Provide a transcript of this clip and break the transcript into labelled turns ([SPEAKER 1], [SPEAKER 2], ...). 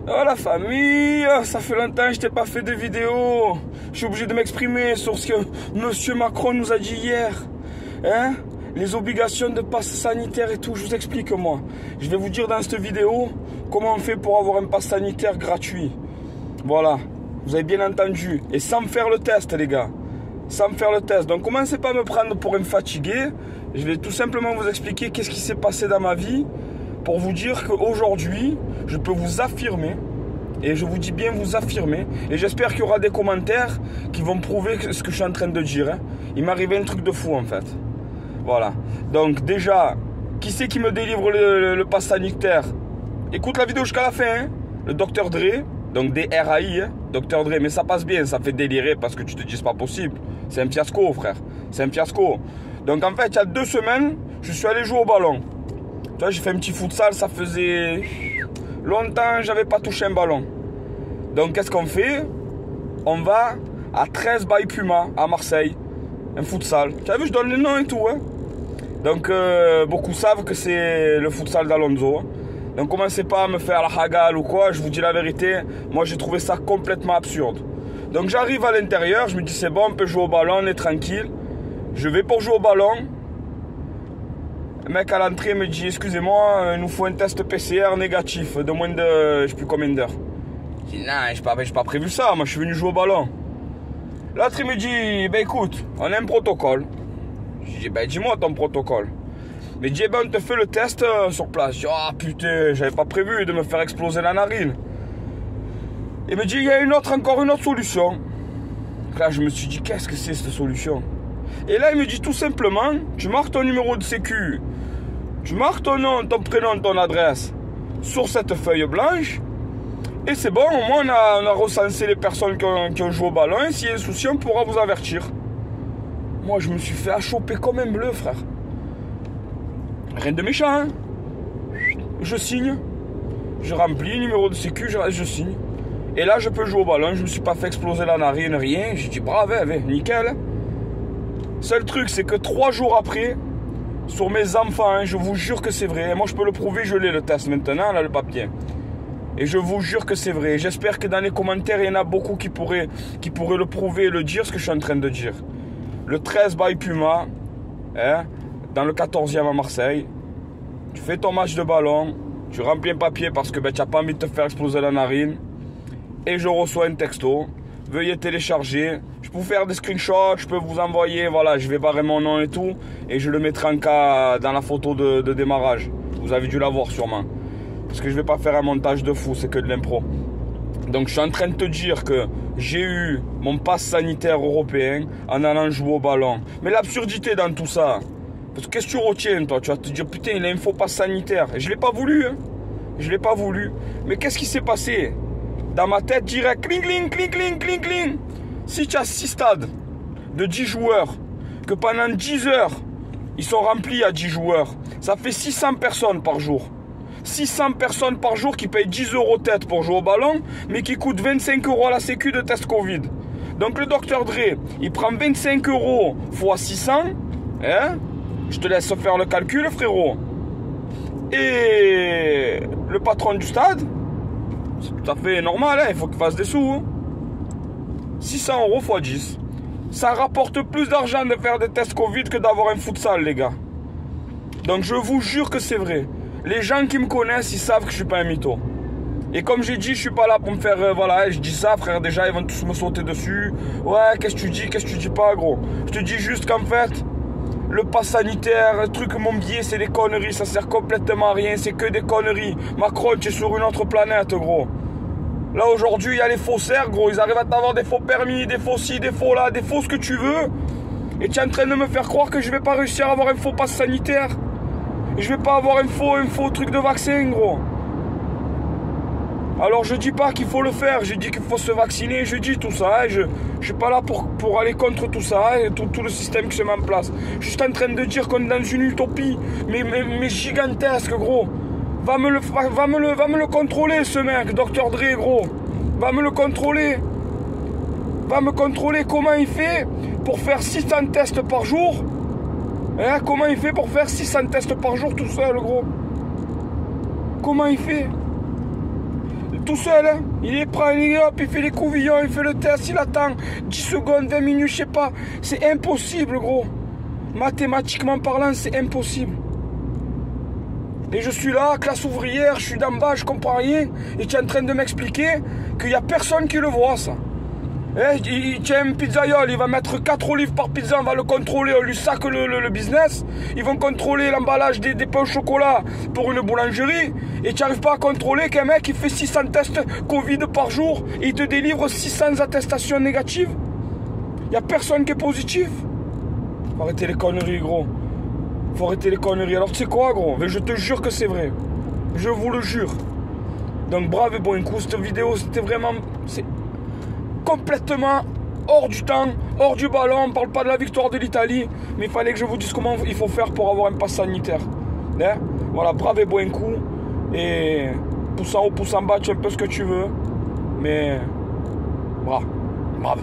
[SPEAKER 1] Oh la famille, ça fait longtemps que je t'ai pas fait de vidéo. Je suis obligé de m'exprimer sur ce que Monsieur Macron nous a dit hier. Hein? Les obligations de passe sanitaire et tout, je vous explique moi. Je vais vous dire dans cette vidéo comment on fait pour avoir un passe sanitaire gratuit. Voilà, vous avez bien entendu. Et sans me faire le test les gars. Sans me faire le test. Donc commencez pas à me prendre pour un fatigué. Je vais tout simplement vous expliquer qu'est-ce qui s'est passé dans ma vie. Pour vous dire qu'aujourd'hui, je peux vous affirmer, et je vous dis bien vous affirmer, et j'espère qu'il y aura des commentaires qui vont prouver ce que je suis en train de dire. Hein. Il m'est arrivé un truc de fou en fait. Voilà. Donc déjà, qui c'est qui me délivre le pass sanitaire? Écoute la vidéo jusqu'à la fin. Hein. Le Dr Dre, donc D-R-A-I, hein. Dr Dre, mais ça passe bien, ça fait délirer parce que tu te dis c'est pas possible. C'est un fiasco frère, c'est un fiasco. Donc en fait, il y a 2 semaines, je suis allé jouer au ballon. Tu vois, j'ai fait un petit futsal, ça faisait longtemps que j'avais pas touché un ballon. Donc qu'est-ce qu'on fait? On va à 13 by Puma à Marseille, un futsal. Tu as vu, je donne le nom et tout. Hein. Donc beaucoup savent que c'est le futsal d'Alonso. Hein. Donc commencez pas à me faire la hagale ou quoi, je vous dis la vérité. Moi j'ai trouvé ça complètement absurde. Donc j'arrive à l'intérieur, je me dis c'est bon, on peut jouer au ballon, on est tranquille. Je vais pour jouer au ballon. Le mec à l'entrée me dit excusez-moi, il nous faut un test PCR négatif de moins de je sais plus combien d'heures. Je dis non, j'ai pas prévu ça, moi je suis venu jouer au ballon. L'autre il me dit ben écoute, on a un protocole. Je dis ben dis-moi ton protocole. Il me dit ben on te fait le test sur place. Je dis ah putain, j'avais pas prévu de me faire exploser la narine. Il me dit il y a encore une autre solution. Donc là je me suis dit qu'est-ce que c'est cette solution? Et là il me dit tout simplement, tu marques ton numéro de sécu. Tu marques ton nom, ton prénom, ton adresse sur cette feuille blanche. Et c'est bon, au moins on a recensé les personnes qui ont joué au ballon. Et s'il y a un souci, on pourra vous avertir. Moi, je me suis fait choper comme un bleu, frère. Rien de méchant, hein. Je signe. Je remplis, numéro de sécu, je signe. Et là, je peux jouer au ballon. Je me suis pas fait exploser la narine, rien. J'ai dit, bravo, nickel. Seul truc, c'est que 3 jours après... Sur mes enfants, hein, je vous jure que c'est vrai. Moi, je peux le prouver, je l'ai le test maintenant, là, le papier. Et je vous jure que c'est vrai. J'espère que dans les commentaires, il y en a beaucoup qui pourraient le prouver et le dire, ce que je suis en train de dire. Le 13 by Puma, hein, dans le 14e à Marseille. Tu fais ton match de ballon, tu remplis un papier parce que ben, tu n'as pas envie de te faire exploser la narine. Et je reçois un texto. Veuillez télécharger. Je peux vous faire des screenshots, je peux vous envoyer, voilà, je vais barrer mon nom et tout. Et je le mettrai en cas dans la photo de démarrage. Vous avez dû l'avoir sûrement. Parce que je vais pas faire un montage de fou, c'est que de l'impro. Donc je suis en train de te dire que j'ai eu mon passe sanitaire européen en allant jouer au ballon. Mais l'absurdité dans tout ça, parce que qu'est-ce que tu retiens toi? Tu vas te dire putain il a un faux passe sanitaire. Et je l'ai pas voulu, hein. Je l'ai pas voulu. Mais qu'est-ce qui s'est passé? Dans ma tête direct, cling cling cling cling cling cling. Si tu as 6 stades de 10 joueurs, que pendant 10 heures, ils sont remplis à 10 joueurs, ça fait 600 personnes par jour. 600 personnes par jour qui payent 10 € tête pour jouer au ballon, mais qui coûtent 25 € à la sécu de test Covid. Donc le Dr Dre, il prend 25 € x 600, hein? Je te laisse faire le calcul frérot. Et le patron du stade, c'est tout à fait normal, hein? Il faut qu'il fasse des sous. Hein? 600 € x 10. Ça rapporte plus d'argent de faire des tests Covid que d'avoir un futsal, les gars. Donc je vous jure que c'est vrai. Les gens qui me connaissent, ils savent que je suis pas un mytho. Et comme j'ai dit, je suis pas là pour me faire... voilà, je dis ça, frère, déjà, ils vont tous me sauter dessus. Ouais, qu'est-ce que tu dis, qu'est-ce que tu dis pas, gros? Je te dis juste qu'en fait, le pass sanitaire, le truc, mon billet, c'est des conneries. Ça sert complètement à rien, c'est que des conneries. Macron, tu es sur une autre planète, gros. Là, aujourd'hui, il y a les faussaires, gros. Ils arrivent à t'avoir des faux permis, des faux ci, des faux là, des faux ce que tu veux. Et tu es en train de me faire croire que je vais pas réussir à avoir un faux pass sanitaire. Et je vais pas avoir un faux truc de vaccin, gros. Alors, je dis pas qu'il faut le faire. Je dis qu'il faut se vacciner. Je dis tout ça. Hein. Je suis pas là pour aller contre tout ça. Hein, et tout le système qui se met en place. Je suis juste en train de dire qu'on est dans une utopie. Mais gigantesque, gros. Va me le contrôler, ce mec, Dr Dre, gros. Va me le contrôler. Va me contrôler comment il fait pour faire 600 tests par jour. Hein, comment il fait pour faire 600 tests par jour tout seul, gros? Comment il fait? tout seul, hein. Il les prend, hop, il fait les couvillons, il fait le test, il attend 10 secondes, 20 minutes, je sais pas. C'est impossible, gros. Mathématiquement parlant, c'est impossible. Et je suis là, classe ouvrière, je suis d'en bas, je comprends rien. Et tu es en train de m'expliquer qu'il n'y a personne qui le voit, ça. Il tient un pizzaiole, il va mettre 4 olives par pizza, on va le contrôler, on lui sac le business. Ils vont contrôler l'emballage des pains au chocolat pour une boulangerie. Et tu n'arrives pas à contrôler qu'un mec il fait 600 tests Covid par jour et il te délivre 600 attestations négatives. Il n'y a personne qui est positif. Faut arrêter les conneries, gros. Faut arrêter les conneries. Alors tu sais quoi, gros? Je te jure que c'est vrai. Je vous le jure. Donc bravo et bon coup, cette vidéo c'était vraiment... C'est complètement hors du temps, hors du ballon. On parle pas de la victoire de l'Italie, mais il fallait que je vous dise comment il faut faire pour avoir un pass sanitaire. Hein? Voilà, bravo et bon coup. Et pouce en haut, pouce en bas, tu fais un peu ce que tu veux. Mais bravo, bravo.